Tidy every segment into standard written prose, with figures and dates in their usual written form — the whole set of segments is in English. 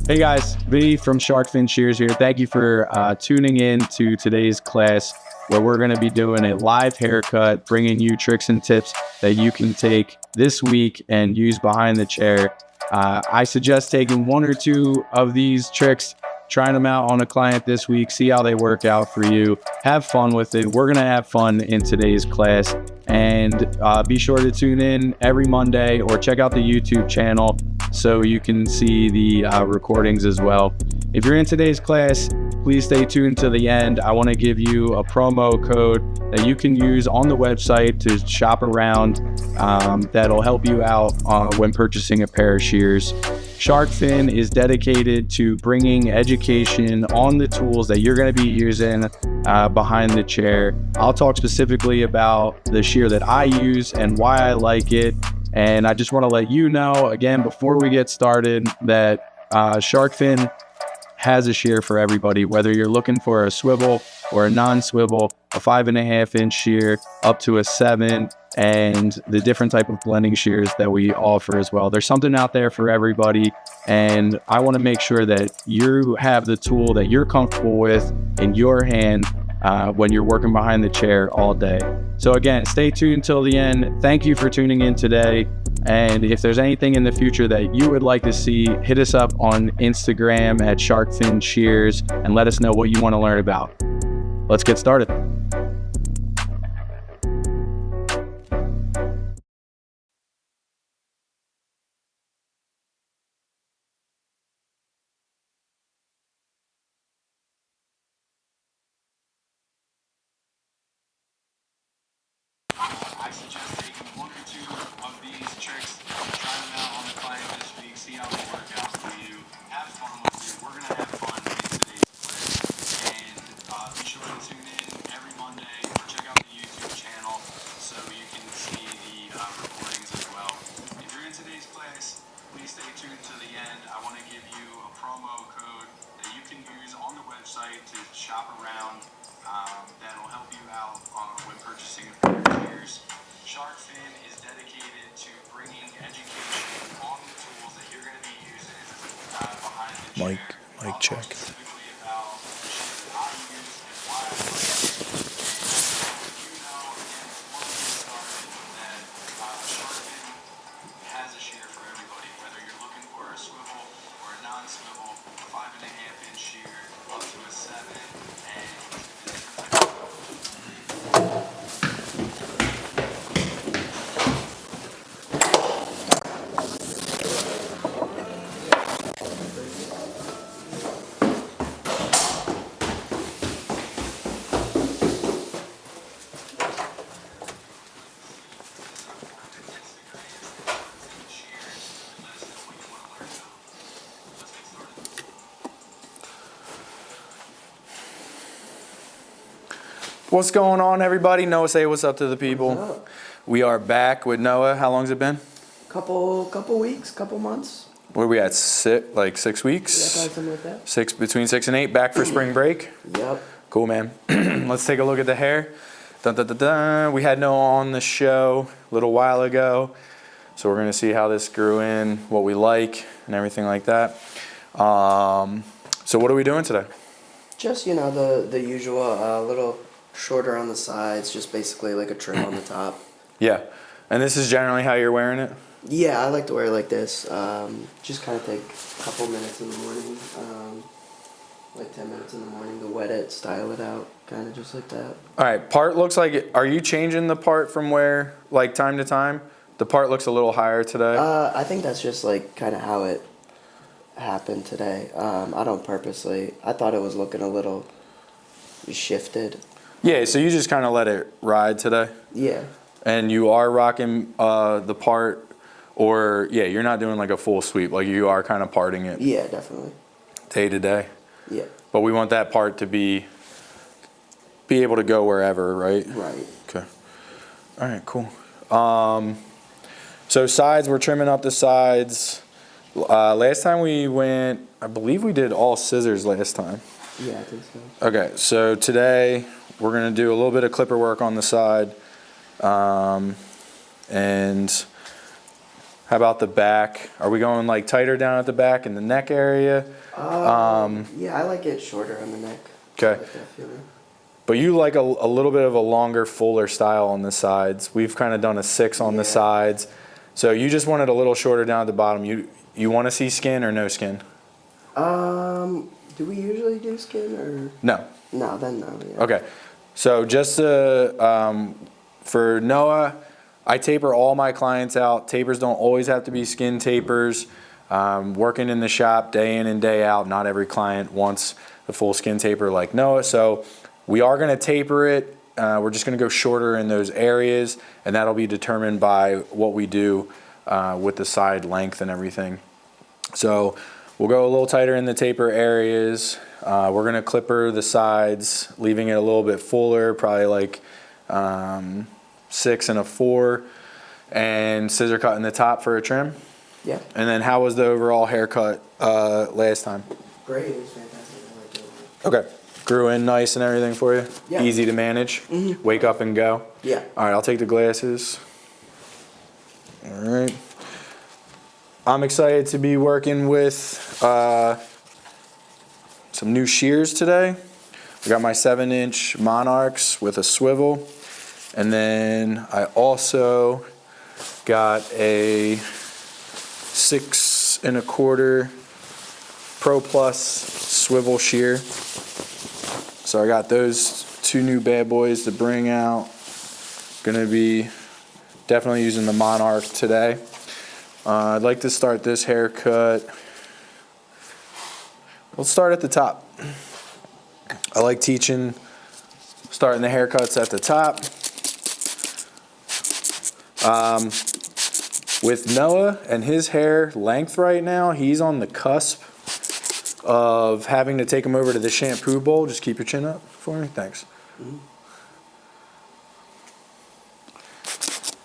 Hey guys, V from Shark Fin Shears here. Thank you for tuning in to today's class where we're going to be doing a live haircut, bringing you tricks and tips that you can take this week and use behind the chair. I suggest taking one or two of these tricks, trying them out on a client this week, see how they work out for you. Have fun with it. We're going to have fun in today's class. And be sure to tune in every Monday or check out the YouTube channel so you can see the recordings as well. If you're in today's class, please stay tuned to the end. I want to give you a promo code that you can use on the website to shop around that'll help you out when purchasing a pair of shears. Shark Fin is dedicated to bringing education on the tools that you're going to be using behind the chair. I'll talk specifically about the shear that I use and why I like it. And I just want to let you know, again, before we get started, that Shark Fin has a shear for everybody, whether you're looking for a swivel or a non-swivel, a 5.5-inch shear up to a 7, and the different type of blending shears that we offer as well. There's something out there for everybody, and I want to make sure that you have the tool that you're comfortable with in your hand when you're working behind the chair all day. So again, stay tuned until the end. Thank you for tuning in today. And if there's anything in the future that you would like to see, hit us up on Instagram at Shark Fin Shears and let us know what you want to learn about. Let's get started. I suggest taking one or two of these tricks, try them out on the client this week, see how they work out for you. Have fun with it. We're going to have fun in today's class. And be sure to tune in every Monday or check out the YouTube channel so you can see the recordings as well. If you're in today's class, please stay tuned to the end. I want to give you a promo code that you can use on the website to shop around that'll help you out when purchasing a pair of shears. Shark Fin is dedicated to bringing education on the tools that you're going to be using behind the chair. Mic check. Specifically about the shears that I use and why I like it. And you know, again, before we get started, that Shark Fin has a shear for everybody, whether you're looking for a swivel or a non-swivel, a 5.5-inch shear up to a 7, and What's going on, everybody? Noah, say what's up to the people. What's up? We are back with Noah. How long's it been? Couple weeks, couple months. What are we at? 6 weeks? Yeah, probably something like that. Between 6 and 8. Back for spring break. Yep. Cool, man. Let's take a look at the hair. Dun, dun, dun, dun. We had Noah on the show a little while ago, so we're gonna see how this grew in, what we like, and everything like that. So what are we doing today? Just the usual, little shorter on the sides, just basically like a trim on the top. Yeah, and this is generally how you're wearing it? Yeah, I like to wear it like this. Just kind of take a couple minutes in the morning, like 10 minutes in the morning to wet it, style it out, kind of just like that. All right, part looks like it. Are you changing the part from where, like time to time? The part looks a little higher today. I think that's just like kind of how it happened today. I don't purposely. I thought it was looking a little shifted. Yeah, so you just kind of let it ride today? Yeah. And you are rocking the part, or yeah, you're not doing like a full sweep, like you are kind of parting it. Yeah, definitely. Day to day. Yeah. But we want that part to be able to go wherever, right? Right. Okay. All right, cool. So sides, we're trimming up the sides. Last time we went, I believe we did all scissors last time. Yeah, I think so. Okay, so today we're gonna do a little bit of clipper work on the side. And How about the back? Are we going like tighter down at the back in the neck area? Yeah, I like it shorter on the neck. Okay. I like that feeling. But you like a little bit of a longer, fuller style on the sides. We've kind of done a 6 on the sides. So you just want it a little shorter down at the bottom. You want to see skin or no skin? Do we usually do skin or? No. No, then no. Yeah. Okay. So just for Noah, I taper all my clients out. Tapers don't always have to be skin tapers. Working in the shop day in and day out, not every client wants the full skin taper like Noah. So we are going to taper it. We're just going to go shorter in those areas, and that'll be determined by what we do with the side length and everything. So we'll go a little tighter in the taper areas. We're going to clipper the sides, leaving it a little bit fuller, probably like 6 1/4, and scissor cut in the top for a trim. Yeah. And then how was the overall haircut last time? Great. It was fantastic. I liked it. Okay. Grew in nice and everything for you? Yeah. Easy to manage? Mm-hmm. Wake up and go? Yeah. All right, I'll take the glasses. All right. I'm excited to be working with some new shears today. I got my 7-inch Monarchs with a swivel. And then I also got a 6 1/4 Pro Plus swivel shear. So I got those 2 new bad boys to bring out. Gonna be definitely using the Monarch today. I'd like to start this haircut. Let's start at the top. I like teaching, starting the haircuts at the top. With Noah and his hair length right now, he's on the cusp of having to take him over to the shampoo bowl. Just keep your chin up for me. Thanks.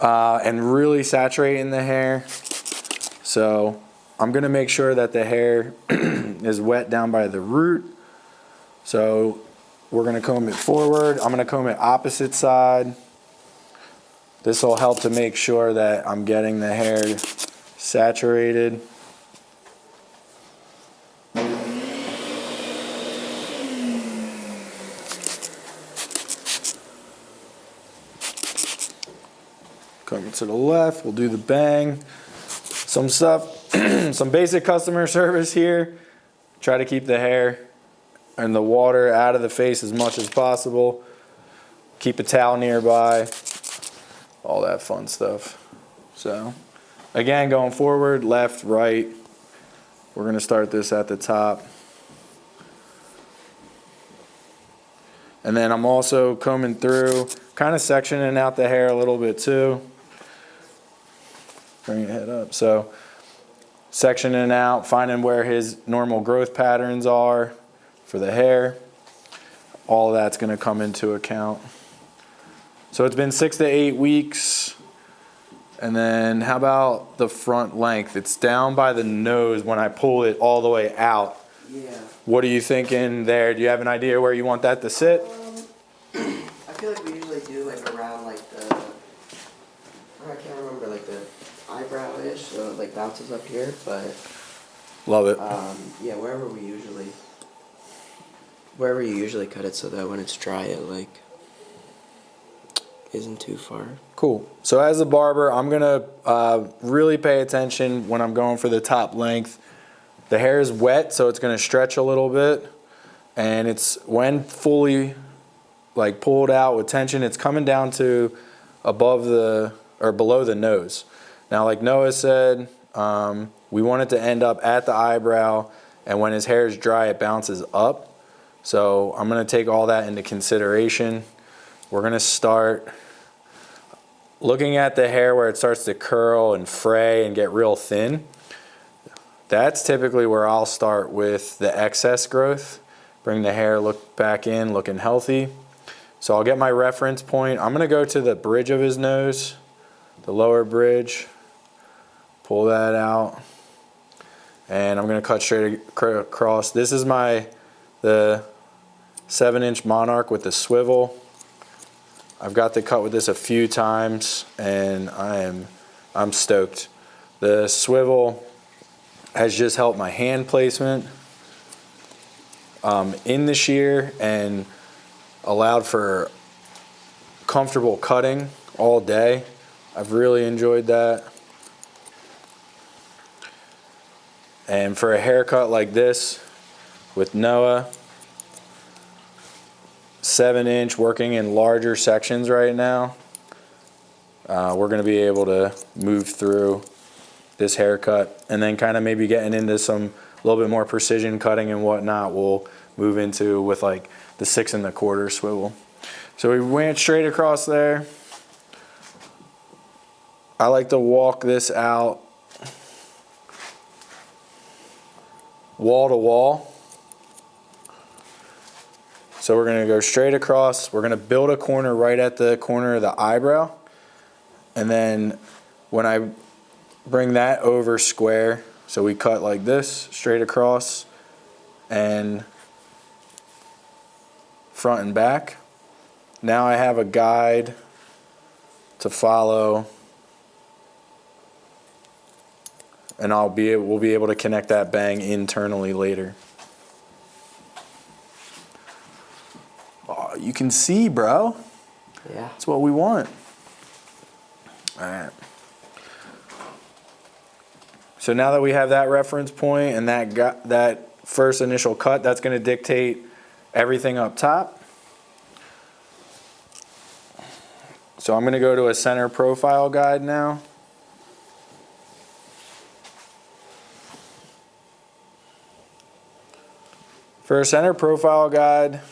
And really saturating the hair. So I'm going to make sure that the hair is wet down by the root. So we're going to comb it forward. I'm going to comb it opposite side. This will help to make sure that I'm getting the hair saturated. Coming to the left, we'll do the bang. Some stuff, some basic customer service here. Try to keep the hair and the water out of the face as much as possible. Keep a towel nearby. All that fun stuff. So, again, going forward, left, right. We're going to start this at the top. And then I'm also combing through, kind of sectioning out the hair a little bit too. Bring your head up. So, sectioning out, finding where his normal growth patterns are for the hair. All of that's going to come into account. So it's been 6 to 8 weeks. And then how about the front length? It's down by the nose when I pull it all the way out. Yeah. What are you thinking there? Do you have an idea where you want that to sit? I feel like we usually do like around like the, I can't remember, like the eyebrow-ish, so it like bounces up here, but Love it. yeah, wherever you usually cut it so that when it's dry it like isn't too far. Cool. So as a barber, I'm gonna really pay attention when I'm going for the top length. The hair is wet, so it's gonna stretch a little bit, and it's when fully like pulled out with tension, it's coming down to above the or below the nose. Now, like Noah said, we want it to end up at the eyebrow, and when his hair is dry, it bounces up. So I'm gonna take all that into consideration. We're gonna start looking at the hair where it starts to curl and fray and get real thin. That's typically where I'll start with the excess growth. Bring the hair look back in, looking healthy. So I'll get my reference point. I'm gonna go to the bridge of his nose, the lower bridge, pull that out, and I'm gonna cut straight across. This is the 7-inch Monarch with the swivel. I've got to cut with this a few times, and I'm stoked. The swivel has just helped my hand placement in the shear and allowed for comfortable cutting all day. I've really enjoyed that. And for a haircut like this with Noah, 7-inch, working in larger sections right now, we're going to be able to move through this haircut, and then kind of maybe getting into some a little bit more precision cutting and whatnot we'll move into with like the 6 1/4 swivel. So we went straight across there. I like to walk this out wall to wall. So we're going to go straight across. We're going to build a corner right at the corner of the eyebrow. And then when I bring that over square, so we cut like this, straight across and front and back. Now I have a guide to follow, and we'll be able to connect that bang internally later. Oh, you can see, bro. Yeah. That's what we want. All right. So now that we have that reference point and that first initial cut, that's going to dictate everything up top. So I'm going to go to a center profile guide now. For a center profile guide,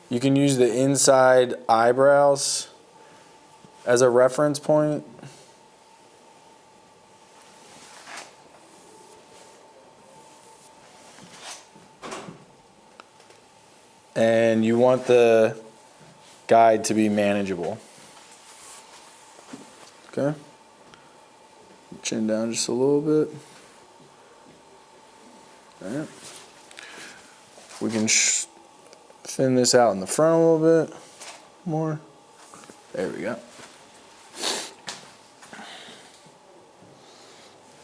you can use the inside eyebrows as a reference point. And you want the guide to be manageable. Okay. Chin down just a little bit. All right. We can thin this out in the front a little bit more. There we go.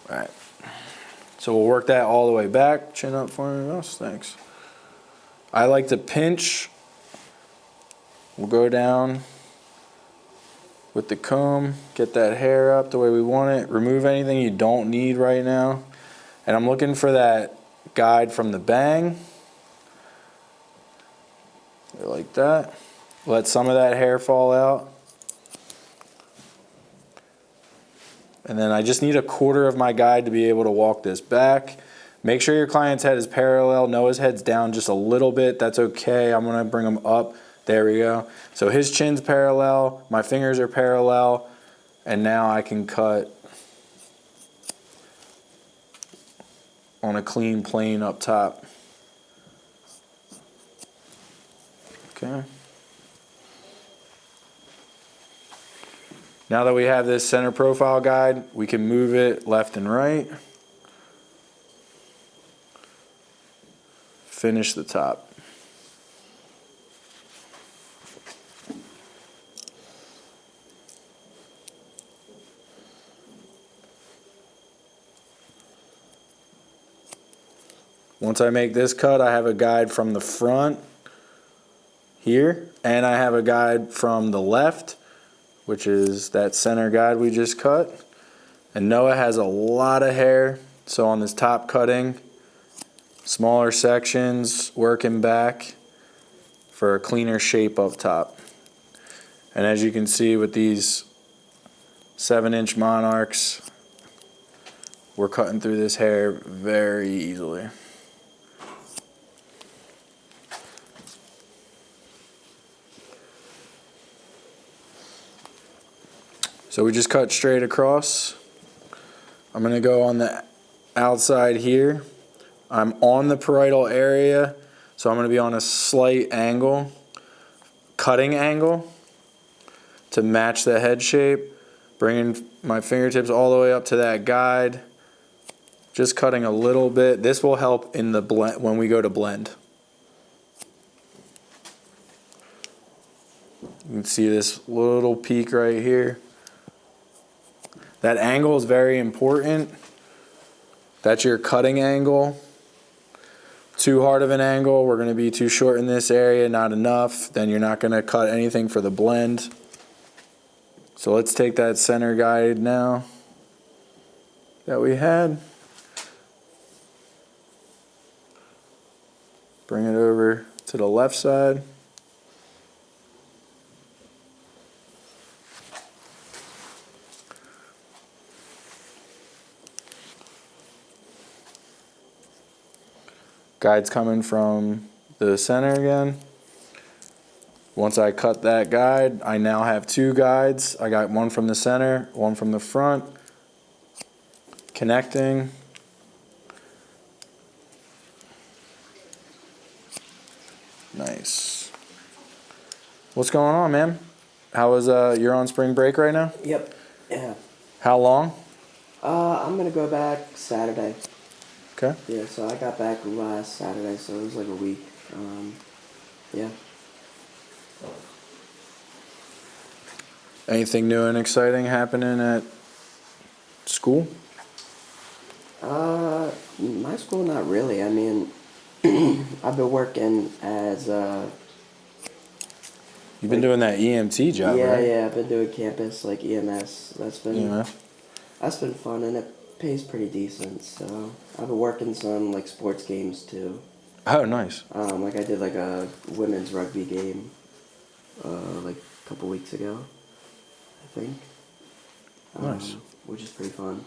All right. So we'll work that all the way back. Chin up for me, Ross. Thanks. I like to pinch. We'll go down with the comb, get that hair up the way we want it. Remove anything you don't need right now. And I'm looking for that guide from the bang. Like that. Let some of that hair fall out. And then I just need 1/4 of my guide to be able to walk this back. Make sure your client's head is parallel. Noah's head's down just a little bit. That's okay. I'm going to bring him up. There we go. So his chin's parallel. My fingers are parallel. And now I can cut on a clean plane up top. Okay. Now that we have this center profile guide, we can move it left and right. Finish the top. Once I make this cut, I have a guide from the front here, and I have a guide from the left, which is that center guide we just cut. And Noah has a lot of hair, so on this top cutting, smaller sections, working back for a cleaner shape up top. And as you can see with these 7-inch Monarchs, we're cutting through this hair very easily. So we just cut straight across. I'm going to go on the outside here. I'm on the parietal area, so I'm going to be on a slight angle, cutting angle, to match the head shape. Bringing my fingertips all the way up to that guide. Just cutting a little bit. This will help in the blend when we go to blend. You can see this little peak right here. That angle is very important. That's your cutting angle. Too hard of an angle, we're going to be too short in this area, not enough. Then you're not going to cut anything for the blend. So let's take that center guide now that we had. Bring it over to the left side. Guide's coming from the center again. Once I cut that guide, I now have two guides. I got one from the center, one from the front. Connecting. Nice. What's going on, man? How was you're on spring break right now? Yep. Yeah. How long? I'm gonna go back Saturday. Okay. Yeah, so I got back last Saturday, so it was like a week. Yeah. Anything new and exciting happening at school? My school, not really. I mean, I've been working as You've been doing that EMT job, yeah, right? yeah. I've been doing campus like EMS. That's been fun, and it pays pretty decent. So I've been working some like sports games too. Oh, nice. Like I did like a women's rugby game, like a couple weeks ago, I think. Nice. Which is pretty fun.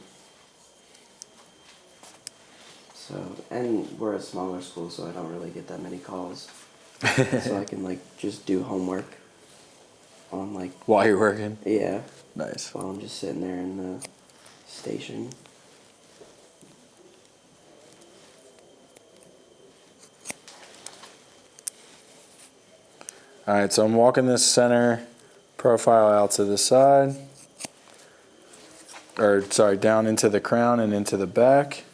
So, and we're a smaller school, so I don't really get that many calls. So I can like just do homework on like While you're working? yeah, Nice. while I'm just sitting there in the station. All right, so I'm walking this center profile out to the side. Or, sorry, down into the crown and into the back.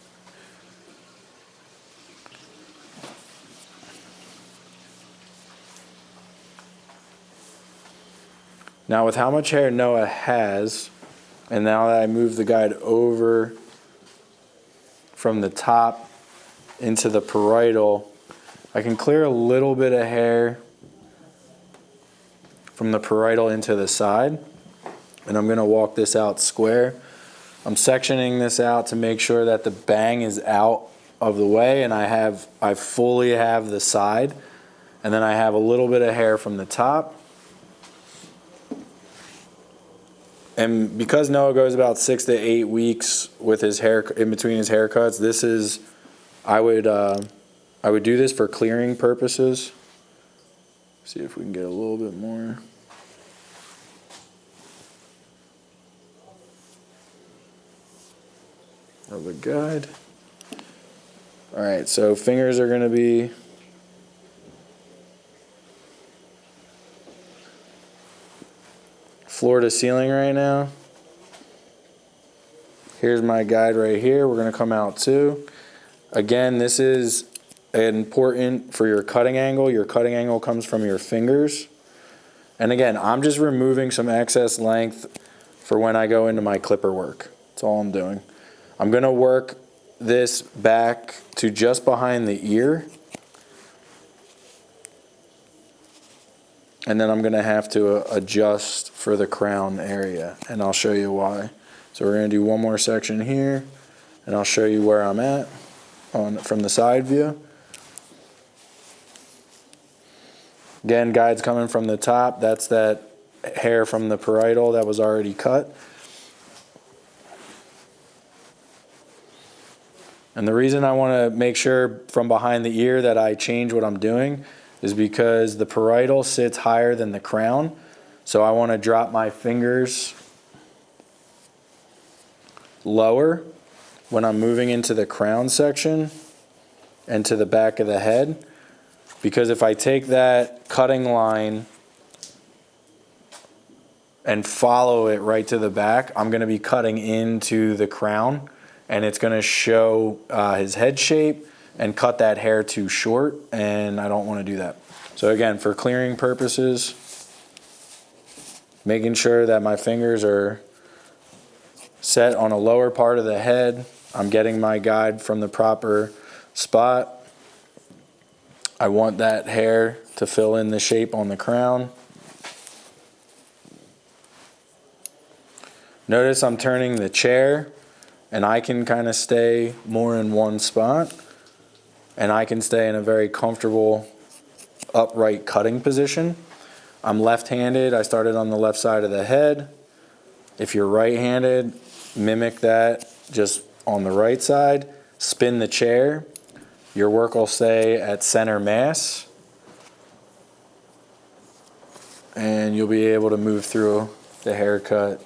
Now with how much hair Noah has, and now that I move the guide over from the top into the parietal, I can clear a little bit of hair from the parietal into the side. And I'm gonna walk this out square. I'm sectioning this out to make sure that the bang is out of the way, and I fully have the side. And then I have a little bit of hair from the top. And because Noah goes about 6 to 8 weeks with his hair in between his haircuts, this is I would do this for clearing purposes. See if we can get a little bit more. Of the guide. All right, so fingers are going to be floor to ceiling right now. Here's my guide right here. We're going to come out too. Again, this is important for your cutting angle. Your cutting angle comes from your fingers. And again, I'm just removing some excess length for when I go into my clipper work. That's all I'm doing. I'm going to work this back to just behind the ear. And then I'm going to have to adjust for the crown area, and I'll show you why. So we're going to do one more section here, and I'll show you where I'm at from the side view. Again, guide's coming from the top. That's that hair from the parietal that was already cut. And the reason I want to make sure from behind the ear that I change what I'm doing is because the parietal sits higher than the crown. So I want to drop my fingers lower when I'm moving into the crown section and to the back of the head. Because if I take that cutting line and follow it right to the back, I'm going to be cutting into the crown, and it's going to show his head shape and cut that hair too short, and I don't want to do that. So again, for clearing purposes, making sure that my fingers are set on a lower part of the head. I'm getting my guide from the proper spot. I want that hair to fill in the shape on the crown. Notice I'm turning the chair, and I can kind of stay more in one spot, and I can stay in a very comfortable upright cutting position. I'm left-handed. I started on the left side of the head. If you're right-handed, mimic that just on the right side. Spin the chair. Your work will stay at center mass, and you'll be able to move through the haircut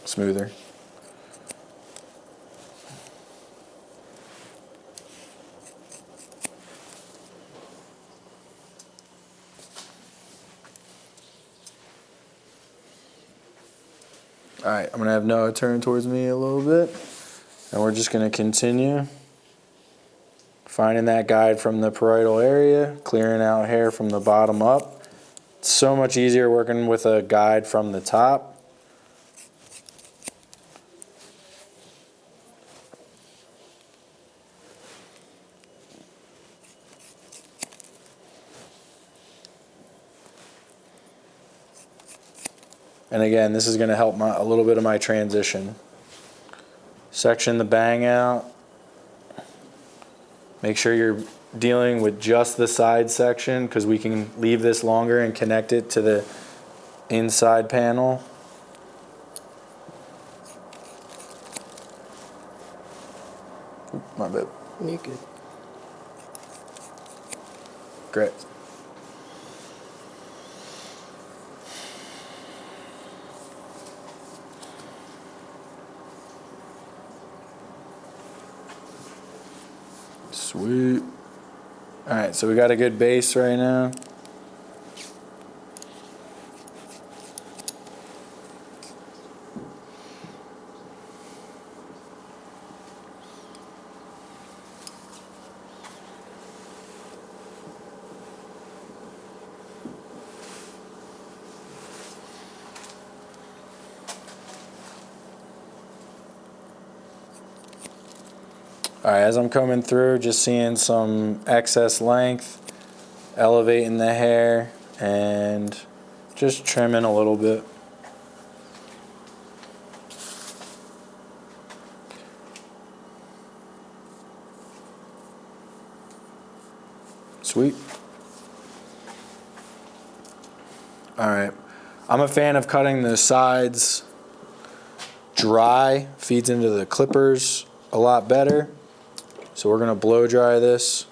smoother. All right, I'm gonna have Noah turn towards me a little bit, and we're just gonna continue finding that guide from the parietal area, clearing out hair from the bottom up. It's so much easier working with a guide from the top. And again, this is going to help a little bit of my transition. Section the bang out. Make sure you're dealing with just the side section, because we can leave this longer and connect it to the inside panel. My bad. You're good. Great. Sweet. All right, so we got a good base right now. All right, as I'm coming through, just seeing some excess length, elevating the hair, and just trimming a little bit. Sweet. All right, I'm a fan of cutting the sides dry, feeds into the clippers a lot better. So we're gonna blow dry this.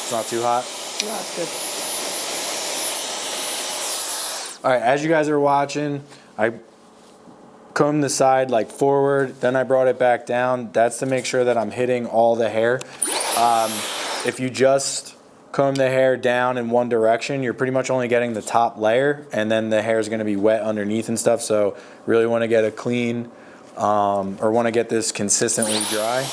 It's not too hot. No, it's good. All right, as you guys are watching, I combed the side like forward, then I brought it back down. That's to make sure that I'm hitting all the hair. If you just comb the hair down in one direction, you're pretty much only getting the top layer, and then the hair is going to be wet underneath and stuff. So really want to get a clean, or want to get this consistently dry.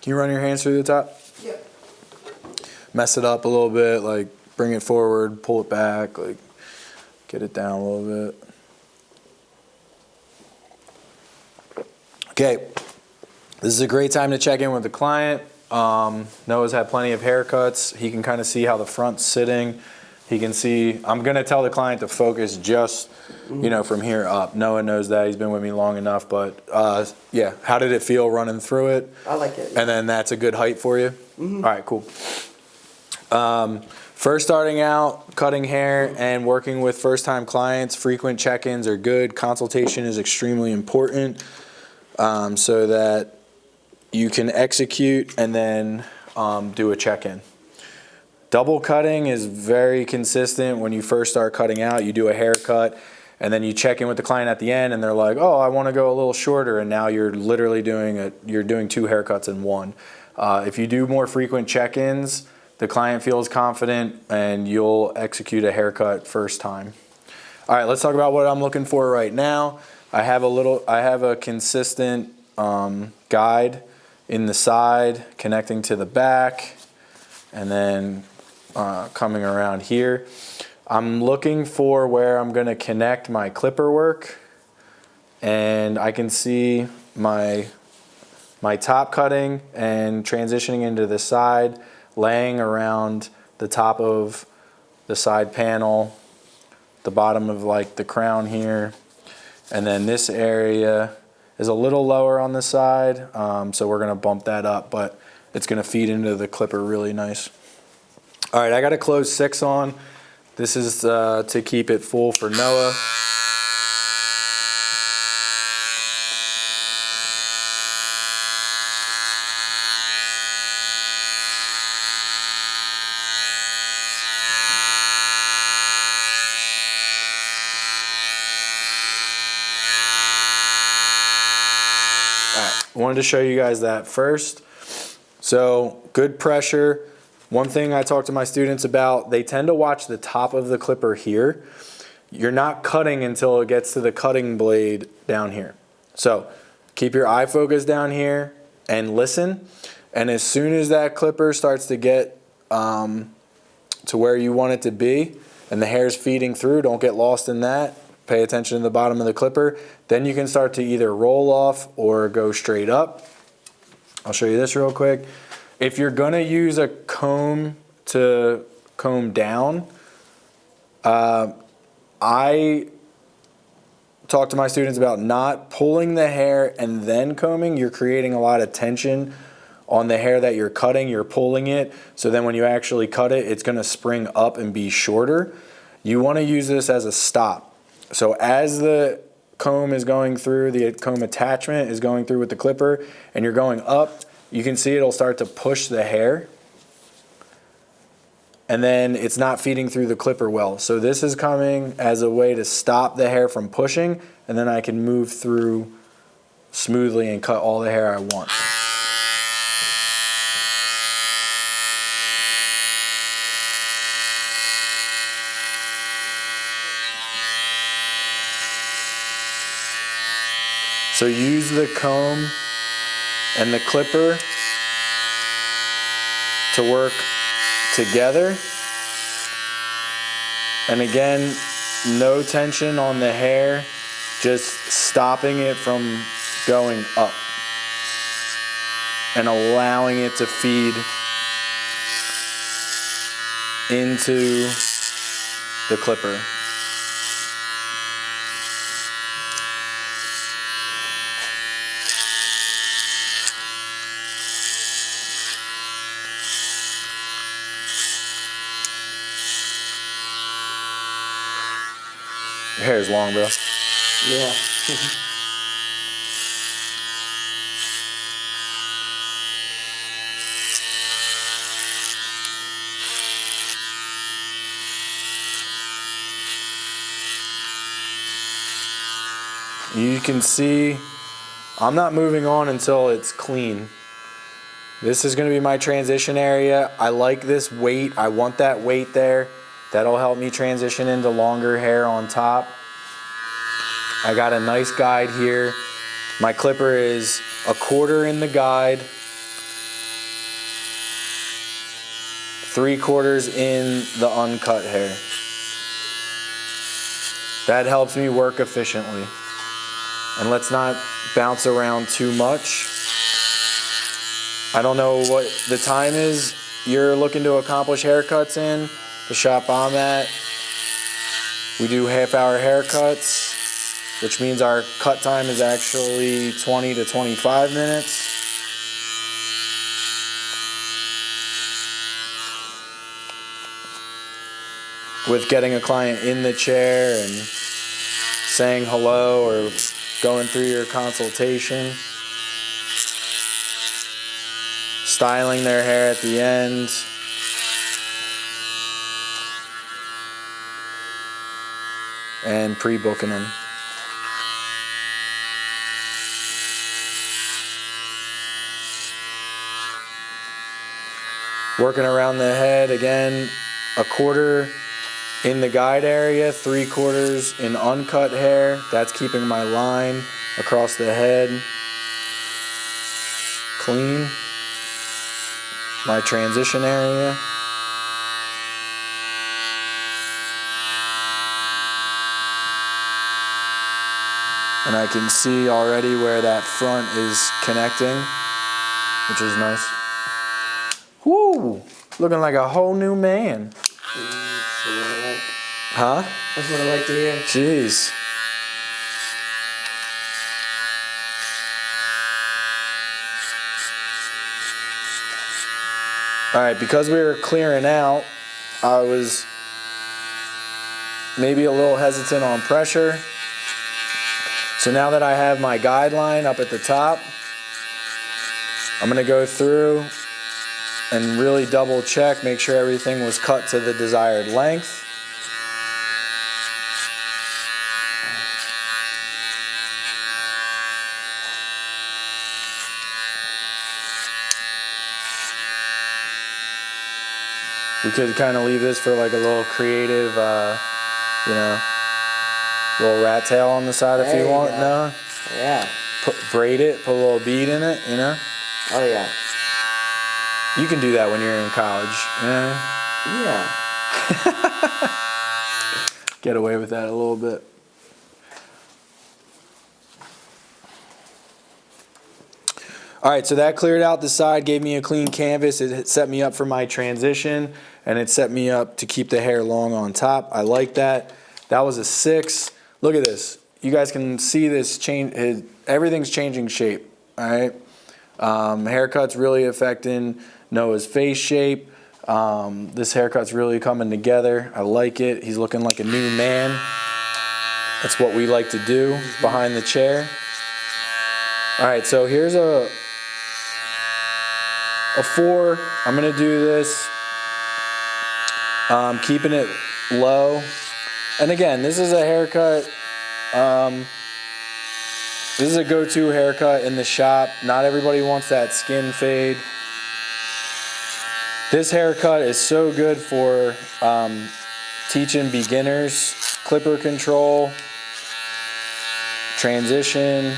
Can you run your hands through the top? Yeah. Mess it up a little bit, like bring it forward, pull it back, like get it down a little bit. Okay, this is a great time to check in with the client. Noah's had plenty of haircuts. He can kind of see how the front's sitting. He can see, I'm gonna tell the client to focus just, you know, from here up. Noah knows that, he's been with me long enough, but yeah, how did it feel running through it? I like it. And then that's a good height for you? All right, cool. First starting out, cutting hair and working with first-time clients, frequent check-ins are good. Consultation is extremely important so that you can execute and then do a check-in. Double cutting is very consistent. When you first start cutting out, you do a haircut and then you check in with the client at the end and they're like, oh, I want to go a little shorter, and now you're literally doing two haircuts in one. If you do more frequent check-ins, the client feels confident and you'll execute a haircut first time. All right, let's talk about what I'm looking for right now. I have a consistent guide in the side connecting to the back and then coming around here. I'm looking for where I'm going to connect my clipper work, and I can see my top cutting and transitioning into the side, laying around the top of the side panel, the bottom of like the crown here, and then this area is a little lower on the side, so we're gonna bump that up, but it's gonna feed into the clipper really nice. All right, I got a closed 6 on. This is to keep it full for Noah. Wanted to show you guys that first. So good pressure. One thing I talk to my students about, they tend to watch the top of the clipper here. You're not cutting until it gets to the cutting blade down here. So keep your eye focus down here and listen. And as soon as that clipper starts to get to where you want it to be and the hair's feeding through, don't get lost in that. Pay attention to the bottom of the clipper. Then you can start to either roll off or go straight up. I'll show you this real quick. If you're gonna use a comb to comb down, I talk to my students about not pulling the hair and then combing. You're creating a lot of tension on the hair that you're cutting. You're pulling it, so then when you actually cut it, it's gonna spring up and be shorter. You wanna use this as a stop. So as the comb is going through, the comb attachment is going through with the clipper, and you're going up, you can see it'll start to push the hair, and then it's not feeding through the clipper well. So this is coming as a way to stop the hair from pushing, and then I can move through smoothly and cut all the hair I want. So use the comb and the clipper to work together. And again, no tension on the hair, just stopping it from going up and allowing it to feed into the clipper. Your hair is long, bro. Yeah. You can see I'm not moving on until it's clean. This is going to be my transition area. I like this weight. I want that weight there. That'll help me transition into longer hair on top. I got a nice guide here. My clipper is 1/4 in the guide, 3/4 in the uncut hair. That helps me work efficiently. And let's not bounce around too much. I don't know what the time is you're looking to accomplish haircuts in. The shop I'm at, we do half-hour haircuts, which means our cut time is actually 20 to 25 minutes. With getting a client in the chair and saying hello or going through your consultation. Styling their hair at the end. And pre-booking them. Working around the head again, 1/4 in the guide area, 3/4 in uncut hair. That's keeping my line across the head clean. My transition area. And I can see already where that front is connecting, which is nice. Woo! Looking like a whole new man. That's what I like. Huh? That's what I like to hear. Jeez. All right, because we were clearing out, I was maybe a little hesitant on pressure. So now that I have my guideline up at the top, I'm gonna go through and really double check, make sure everything was cut to the desired length. We could kind of leave this for like a little creative, you know, little rat tail on the side if There you you want. go. No, Yeah. braid it, put a little bead in it, you know. Oh yeah. You can do that when you're in college. Yeah. Yeah. Get away with that a little bit. All right, so that cleared out the side, gave me a clean canvas. It set me up for my transition, and it set me up to keep the hair long on top. I like that. That was a 6. Look at this. You guys can see this change. Everything's changing shape. All right. Haircut's really affecting Noah's face shape. This haircut's really coming together. I like it. He's looking like a new man. That's what we like to do behind the chair. All right, so here's a 4. I'm gonna do this, keeping it low. And again, this is a haircut. This is a go-to haircut in the shop. Not everybody wants that skin fade. This haircut is so good for teaching beginners clipper control, transition,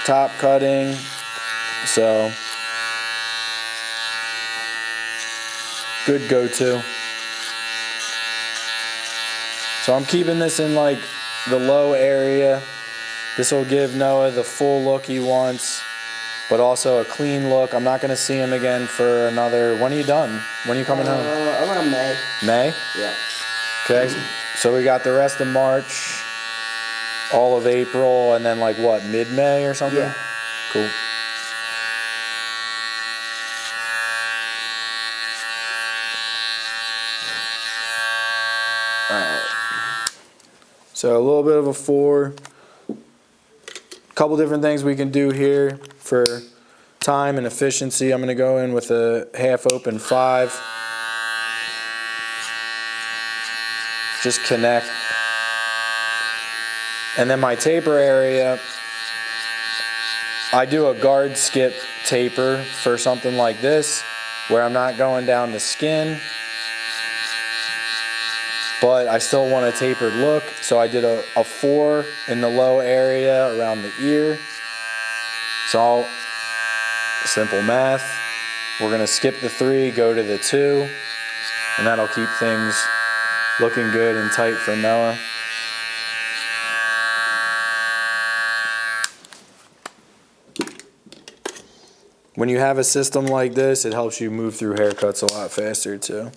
top cutting. So good go-to. So I'm keeping this in like the low area. This will give Noah the full look he wants, but also a clean look. I'm not gonna see him again for another, when are you done? When are you coming home? Around May. May? Yeah. Okay, so we got the rest of March, all of April, and then like what, mid-May or something? Yeah. Cool. Alright. So a little bit of a 4. Couple different things we can do here for time and efficiency. I'm going to go in with a half open 5. Just connect. And then my taper area, I do a guard skip taper for something like this, where I'm not going down the skin, but I still want a tapered look. So I did a 4 in the low area around the ear. So I'll, simple math. We're gonna skip the 3, go to the 2. and that'll keep things looking good and tight for Noah. When you have a system like this, it helps you move through haircuts a lot faster too.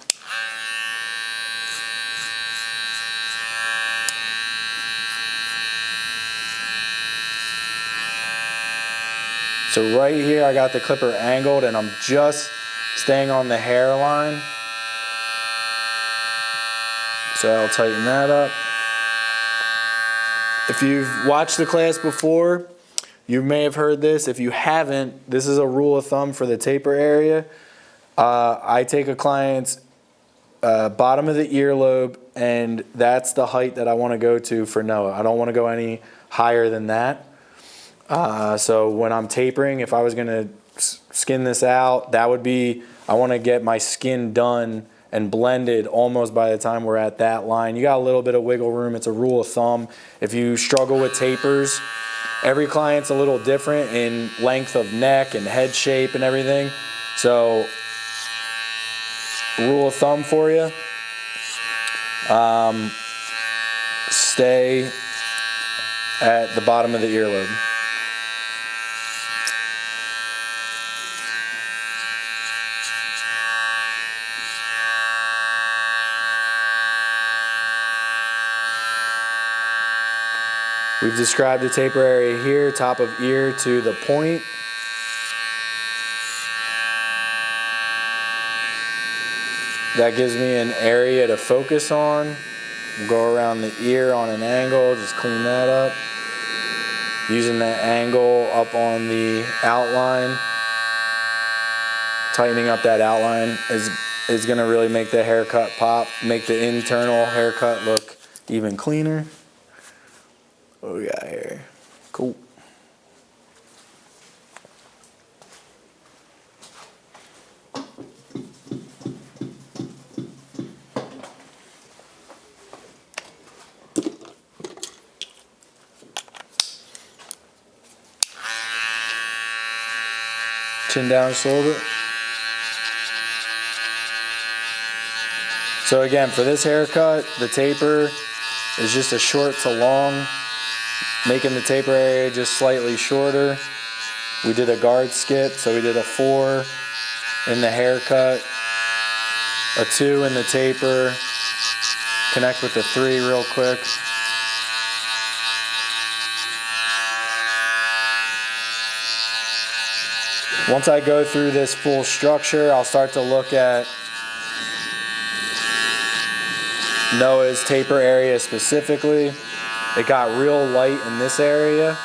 So right here, I got the clipper angled and I'm just staying on the hairline. So I'll tighten that up. If you've watched the class before, you may have heard this. If you haven't, this is a rule of thumb for the taper area. I take a client's bottom of the earlobe, and that's the height that I want to go to for Noah. I don't want to go any higher than that. So when I'm tapering, if I was going to skin this out, that would be, I want to get my skin done and blended almost by the time we're at that line. You got a little bit of wiggle room. It's a rule of thumb. If you struggle with tapers, every client's a little different in length of neck and head shape and everything. So, rule of thumb for you, stay at the bottom of the earlobe. We've described the taper area here, top of ear to the point. That gives me an area to focus on. We'll go around the ear on an angle, just clean that up. Using that angle up on the outline. Tightening up that outline is gonna really make the haircut pop, make the internal haircut look even cleaner. What we got here? Cool. Chin down just a little bit. So again, for this haircut, the taper is just a short to long, making the taper area just slightly shorter. We did a guard skip, so we did a 4 in the haircut, a 2 in the taper, connect with the 3 real quick. Once I go through this full structure, I'll start to look at Noah's taper area specifically. It got real light in this area.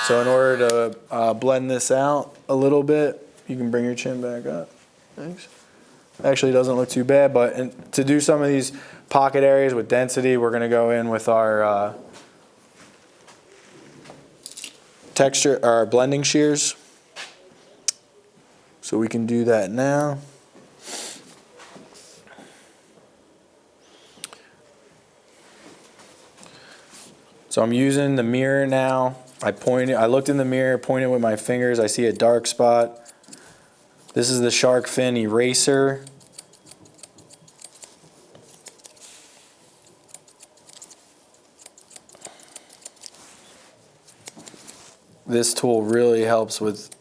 So in order to blend this out a little bit, you can bring your chin back up. Thanks. Actually doesn't look too bad, but to do some of these pocket areas with density, we're gonna go in with our our blending shears. So we can do that now. So I'm using the mirror now. I looked in the mirror, pointed with my fingers. I see a dark spot. This is the shark fin eraser. This tool really helps with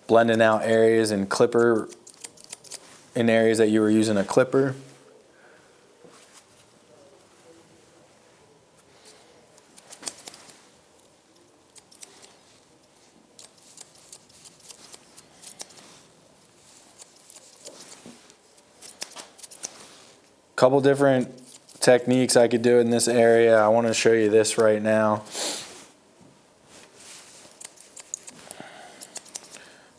blending out areas in areas that you were using a clipper. Couple different techniques I could do in this area. I want to show you this right now.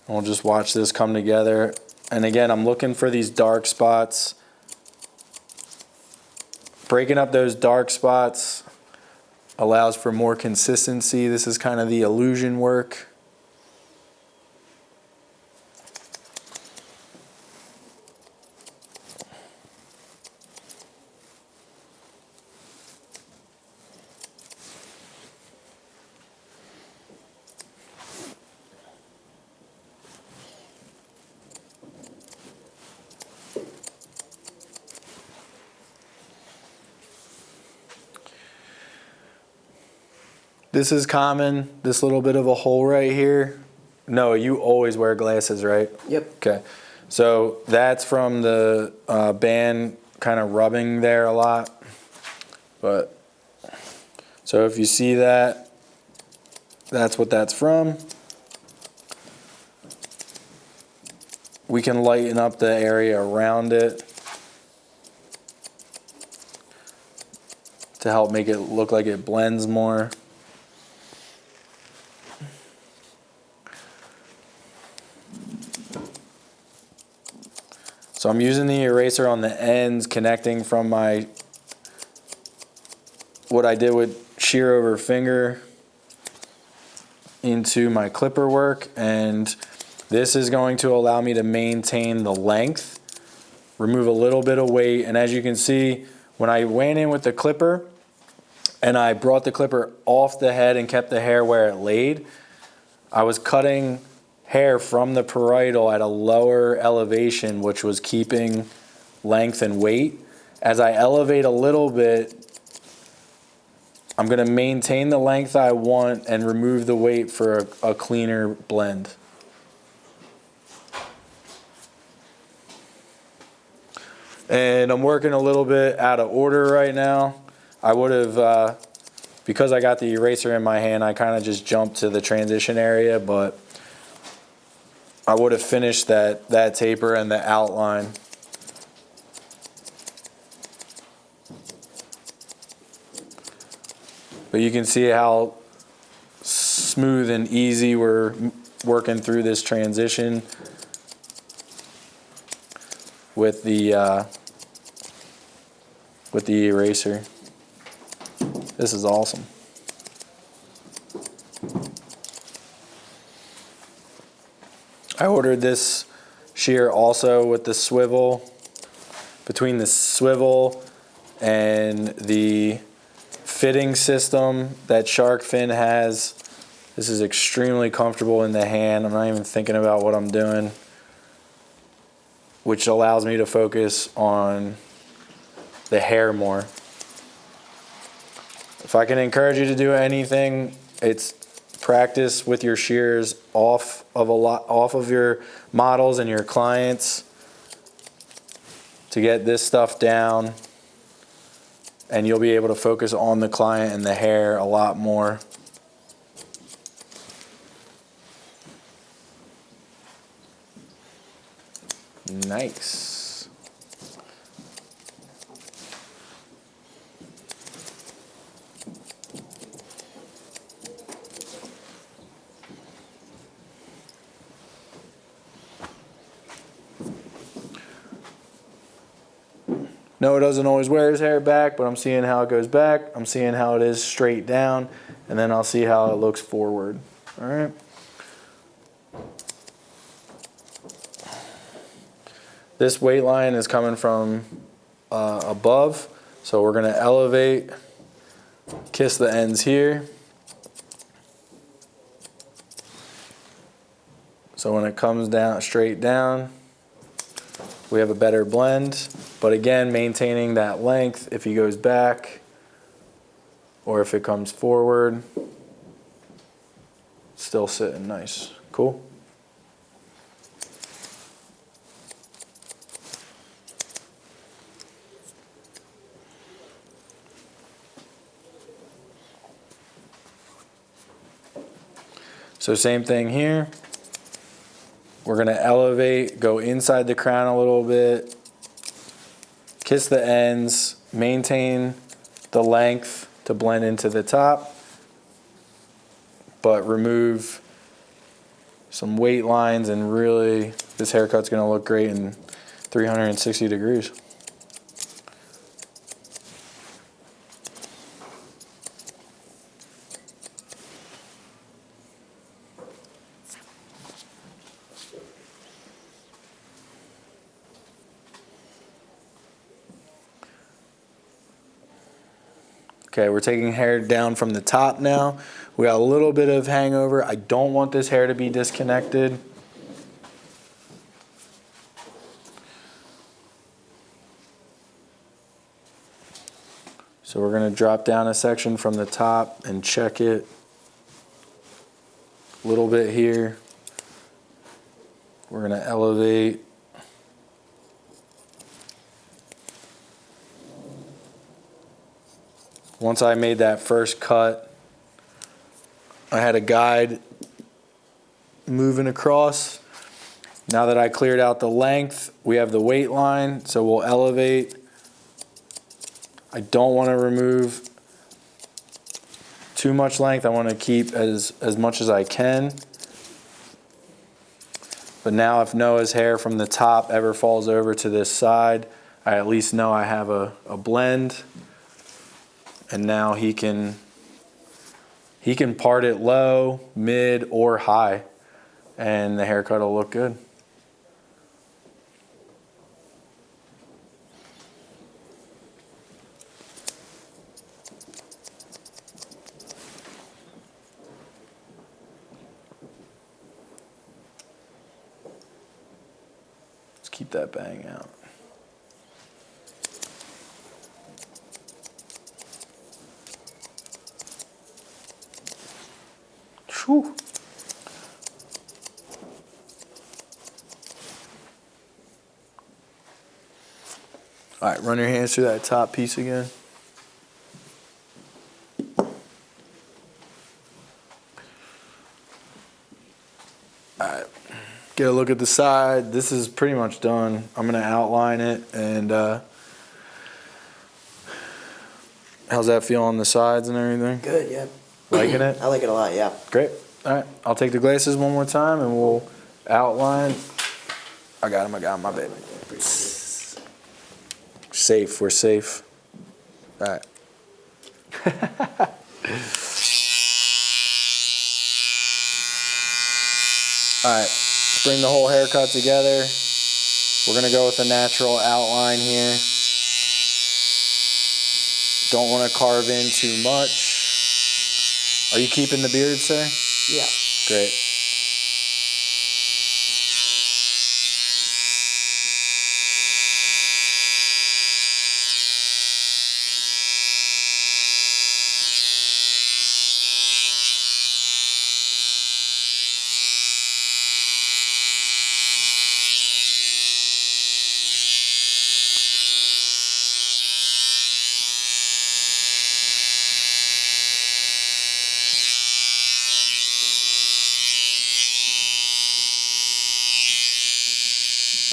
We'll just watch this come together. And again, I'm looking for these dark spots. Breaking up those dark spots allows for more consistency. This is kind of the illusion work. This is common, this little bit of a hole right here. No, you always wear glasses, right? Yep. Okay. So that's from the band kind of rubbing there a lot. But so if you see that, that's what that's from. We can lighten up the area around it to help make it look like it blends more. So I'm using the eraser on the ends, connecting from my, what I did with shear over finger into my clipper work, and this is going to allow me to maintain the length, remove a little bit of weight, and as you can see, when I went in with the clipper and I brought the clipper off the head and kept the hair where it laid, I was cutting hair from the parietal at a lower elevation, which was keeping length and weight. As I elevate a little bit, I'm going to maintain the length I want and remove the weight for a cleaner blend. And I'm working a little bit out of order right now. I would have, because I got the eraser in my hand, I kind of just jumped to the transition area, but I would have finished that taper and the outline. But you can see how smooth and easy we're working through this transition with the eraser. This is awesome. I ordered this shear also with the swivel. Between the swivel and the fitting system that shark fin has, this is extremely comfortable in the hand. I'm not even thinking about what I'm doing, which allows me to focus on the hair more. If I can encourage you to do anything, it's practice with your shears off of your models and your clients to get this stuff down, and you'll be able to focus on the client and the hair a lot more. Nice. No, it doesn't always wear his hair back, but I'm seeing how it goes back. I'm seeing how it is straight down, and then I'll see how it looks forward. All right. This weight line is coming from above, so we're going to elevate, kiss the ends here. So when it comes down, straight down, we have a better blend, but again, maintaining that length. If he goes back or if it comes forward, still sitting nice. Cool. So same thing here. We're going to elevate, go inside the crown a little bit, kiss the ends, maintain the length to blend into the top, but remove some weight lines, and really this haircut's going to look great in 360 degrees. Okay, we're taking hair down from the top now. We got a little bit of hangover. I don't want this hair to be disconnected. So we're going to drop down a section from the top and check it. a little bit here. We're gonna elevate. Once I made that first cut, I had a guide moving across. Now that I cleared out the length, we have the weight line, so we'll elevate. I don't want to remove too much length. I want to keep as much as I can. But now if Noah's hair from the top ever falls over to this side, I at least know I have a blend. And now he can part it low, mid, or high, and the haircut will look good. Let's keep that bang out. Whew. All right, run your hands through that top piece again. All right, get a look at the side. This is pretty much done. I'm gonna outline it, and how's that feel on the sides and everything? Good, yeah. Liking it? I like it a lot, yeah. Great. All right, I'll take the glasses one more time and we'll outline. I got him, my baby. Safe, we're safe. All right. All right, let's bring the whole haircut together. We're gonna go with a natural outline here. Don't wanna carve in too much. Are you keeping the beard, sir? Yeah. Great.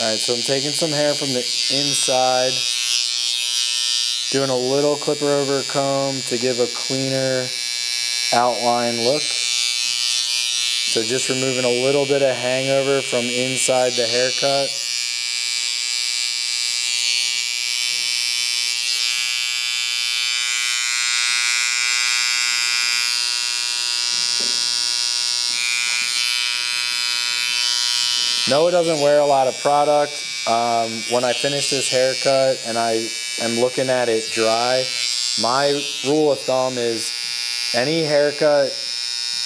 All right, so I'm taking some hair from the inside, doing a little clipper over comb to give a cleaner outline look. So just removing a little bit of hangover from inside the haircut. Noah doesn't wear a lot of product. When I finish this haircut and I am looking at it dry, my rule of thumb is any haircut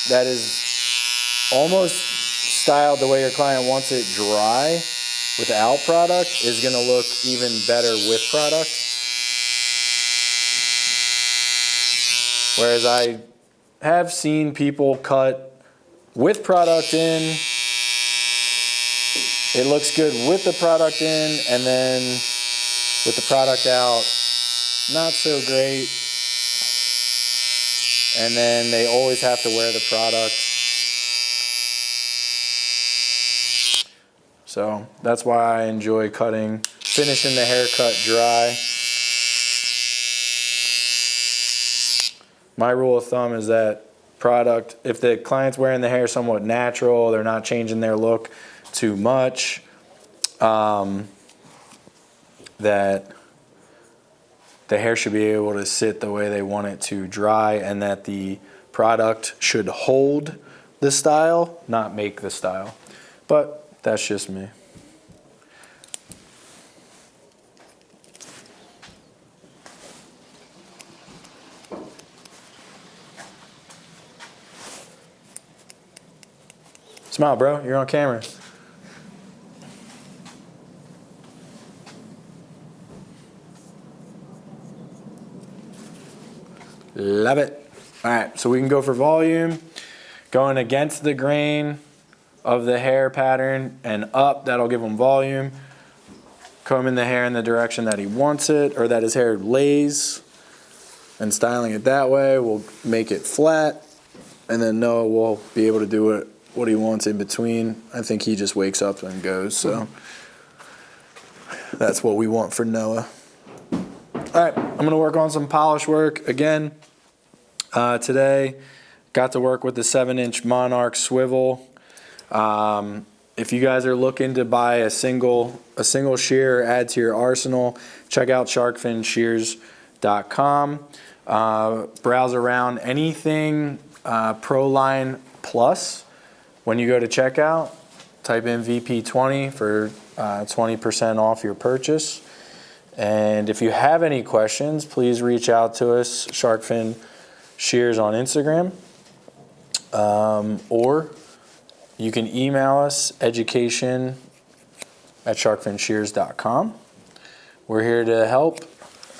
that is almost styled the way your client wants it dry without product is going to look even better with product. Whereas I have seen people cut with product in. It looks good with the product in, and then with the product out, not so great. And then they always have to wear the product. So that's why I enjoy finishing the haircut dry. My rule of thumb is that product, if the client's wearing the hair somewhat natural, they're not changing their look too much, that the hair should be able to sit the way they want it to dry, and that the product should hold the style, not make the style. But that's just me. Smile, bro. You're on camera. Love it. All right, so we can go for volume. Going against the grain of the hair pattern and up, that'll give him volume. Combing the hair in the direction that he wants it, or that his hair lays, and styling it that way will make it flat, and then Noah will be able to do what he wants in between. I think he just wakes up and goes, so that's what we want for Noah. All right, I'm gonna work on some polish work again today. Got to work with the 7-inch Monarch Swivel. If you guys are looking to buy a single shear, add to your arsenal, check out sharkfinshears.com. Browse around anything ProLine Plus. When you go to checkout, type in VP20 for 20% off your purchase. And if you have any questions, please reach out to us, Sharkfin Shears on Instagram, or you can email us, education@sharkfinshears.com. We're here to help.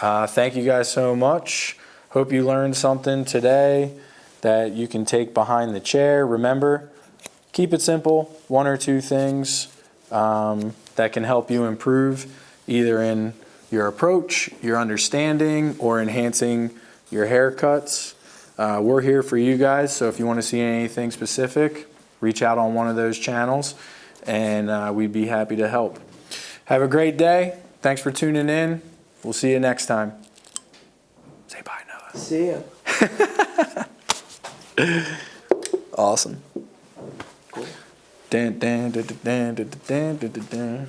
Thank you guys so much. Hope you learned something today that you can take behind the chair. Remember, keep it simple, 1 or 2 things that can help you improve either in your approach, your understanding, or enhancing your haircuts. We're here for you guys, so if you want to see anything specific, reach out on one of those channels, and we'd be happy to help. Have a great day. Thanks for tuning in. We'll see you next time. Say bye, Noah. See ya. Awesome. Cool. Dun, dun, dun, dun, dun, dun, dun, dun, dun.